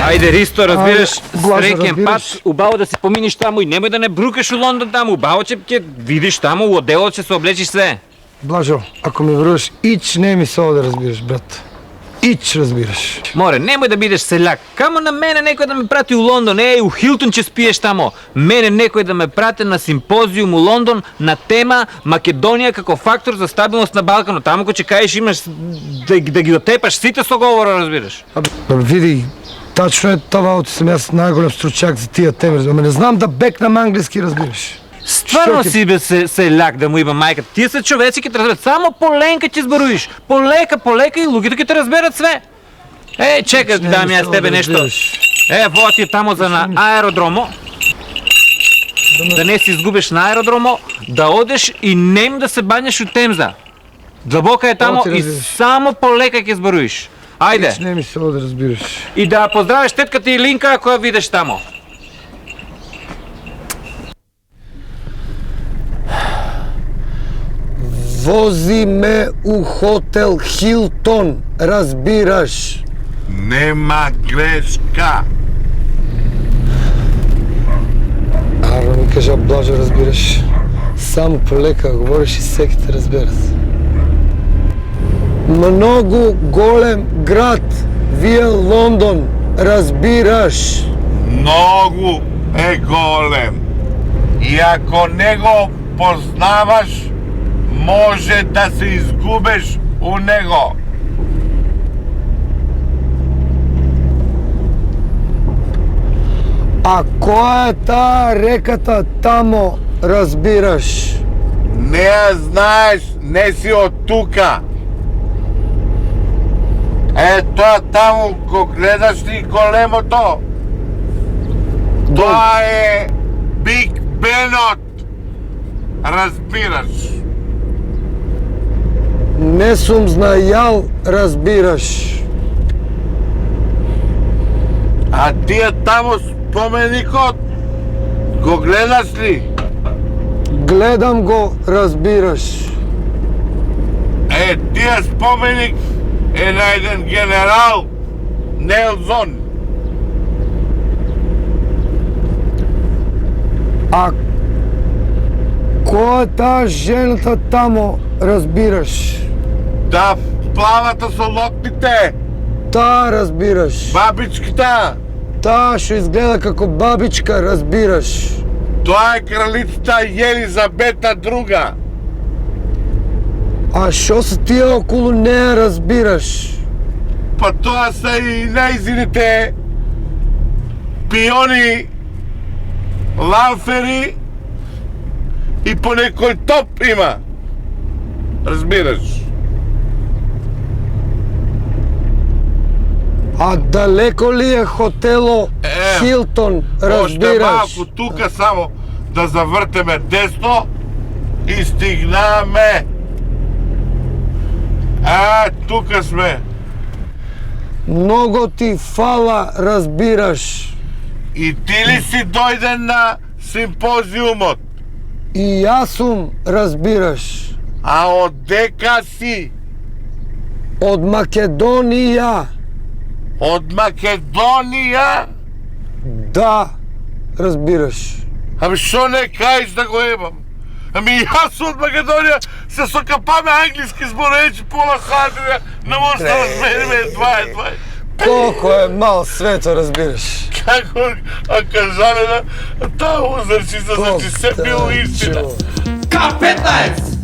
Ајде, Ристо, разбираш, Блажо, среќен разбираш. пат, убаво да се поминиш таму и немој да не брукаш у Лондон таму, убаво ќе видиш таму, у оделот ќе се облечиш све. Блажо, ако ми веруваш, ич не ми се оде разбираш, брат. Ич разбираш. Море, немој да бидеш селяк. Камо на мене некој да ме прати у Лондон, у Хилтон ќе спиеш тамо. Мене некој да ме прати на симпозиум у Лондон на тема Македонија како фактор за стабилност на Балканот. Таму кој ќе кажеш имаш да ги отепаш сите со говора, разбираш. Види, тачно е това, сум јас најголем стручак за тие теми, ама не знам да бекнам англиски, разбираш. Стварно си бе селяк да му има мајка. Тие се човеци ќе те разберат. Само поленка ќе зборуиш. Полека и луѓето ќе те разберат све. Чекай да дам јас тебе нешто. Во ти тамо за на аеродромо. Да не се изгубиш на аеродромо, да одеш и нем да се бањаш у Темза. Длабока е тамо и само полека ќе зборуиш. Ајде. Ич не ми се оде разбираш. И да поздравиш тетката Илинка ако ја видиш тамо. Вози ме у хотел Хилтон, разбираш. Нема грешка. Арно ми кажа Блажо, разбираш. Само полека говориш и секи те разберат. Многу голем град, вие Лондон, разбираш. Многу е голем. И ако не го познаваш, може да се изгубеш у него. А која е таа реката тамо, разбираш? Не ја знаеш, не си од тука. Тоа таму го гледаш ли големото? Тоа е Биг Бенот. Разбираш? Не сум знајал, разбираш. А тие таму споменикот го гледаш ли? Гледам го, разбираш. Тие споменик е на еден генерал Нелсон. А која е таа жената тамо, разбираш? Да, плавата со локните. Таа, разбираш. Бабичката. Таа што изгледа како бабичка, разбираш. Тоа е кралицата Елизабета друга. А што се тие околу неа, разбираш? Па тоа се и нејзините пиони, ланфери и по некој топ има. Разбираш? А далеко ли е хотело Хилтон, Оште разбираш? малку тука само да завртеме десно и стигнаме. Тука сме. Много ти фала, разбираш. И ти ли си дојден на симпозиумот? И јас сум, разбираш. А од дека си? Од Македонија. Од Македонија? Да, разбираш. Ами шо не кажеш да го ебам? Ами јас од Македонија се сокапаме англиски зборечи пола хадија, не може да разбереме два. Колко е мал свето, разбираш. Како, а кажалена, таа узрчица, значи се бил истина. K15!